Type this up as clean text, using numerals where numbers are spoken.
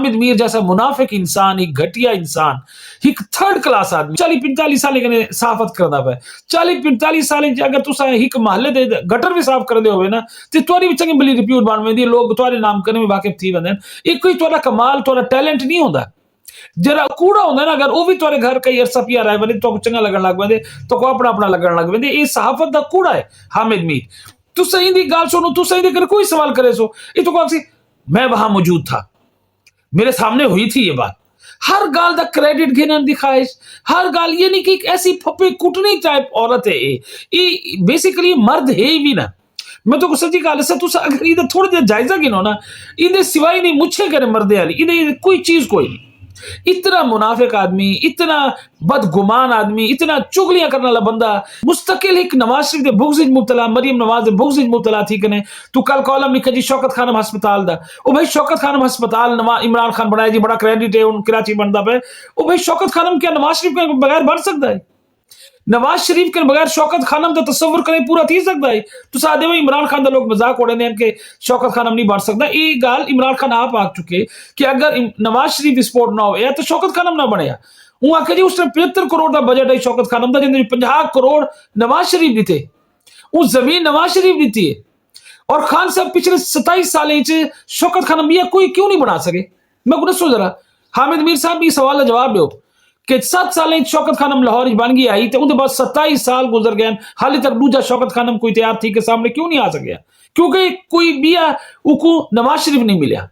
हामिद मीर जैसा मुनाफिक इंसान, एक घटिया इंसान, एक थर्ड क्लास आदमी 40-45 साल कने साफत करदा पे। 40-45 साल अगर तुसा एक महल्ले दे गटर भी साफ करदे होवे ना ते तुहारी भी चंगी बली रिप्यूट बन वेंदी, लोग तुहारे नाम कने भी वाकिफ थी वेंदे। ये कोई तुहारा कमाल, तुहारा टैलेंट नहीं होंदा। जरा कूड़ा होंदा ना, अगर वो भी तुहारे घर कई अरसा पिया रह वने तो चंगा लगन लग वेंदे, तो को अपना अपना लगन लग वेंदे। ये सहाफत दा कूड़ा है हामिद मीर। तुसा इंदी गाल सुनो, तुसा इंदे कर कोई सवाल करे सो ये तो को मैं वहां मौजूद था, मेरे सामने हुई थी ये बात। हर गाल दा क्रेडिट गिनन दी ख्वाहिश, हर गाल ये नहीं कि एक ऐसी फपे कुटनी टाइप औरत है ये बेसिकली मर्द है ही भी ना। मैं तो सच्ची गल से तुस अगर इधर थोड़ी देर जायजा गिनो ना, इधर सिवाय नहीं मुझे करे मर्दे वाली इधर कोई चीज कोई नहीं। इतना मुनाफिक आदमी, इतना बदगुमान आदमी, इतना चुगलियां करने वाला बंदा, मुस्तकिल एक नवाज शरीफ दे बुग़्ज़ मुब्तला, मरियम नवाज दे बुग़्ज़ मुब्तला थी कने तू कल कॉलम लिखा जी शौकत खानम हस्पताल दा। ओ भाई शौकत खानम हस्पताल इमरान खान बनाया जी, बड़ा क्रेडिट है उन कराची बनदा पे। ओ भाई शौकत खानम क्या नवाज शरीफ के बगैर बन सकता है? नवाज शरीफ के बगैर शौकत खानम का तस्वुर करे पूरा थी सकता है? तो सादे में इमरान खान का लोग मजाक उड़ाने के शौकत खानम नहीं बन सकता। ये गाल इमरान खान आप आख चुके कि अगर नवाज शरीफ स्पोर्ट ना हो तो शौकत खानम ना बने। वो आखे जी उसने 75 करोड़ का बजट है शौकत खानम का, जिन्हें 50 करोड़ नवाज शरीफ दी थे, वो जमीन नवाज शरीफ दी थी। और खान साहब पिछले 27 साल शौकत खानम भी कोई क्यों नहीं बना सके? मैं को दसो जरा, हामिद मीर साहब भी सवाल का जवाब दो कि 7 साल शौकत खानम लाहौर बन गई आई तो उनके बाद 27 साल गुजर गए, हाल तक दूजा शौकत खानम कोई तैयार थी के सामने क्यों नहीं आ सके? क्योंकि कोई भी उको नवाज शरीफ नहीं मिला।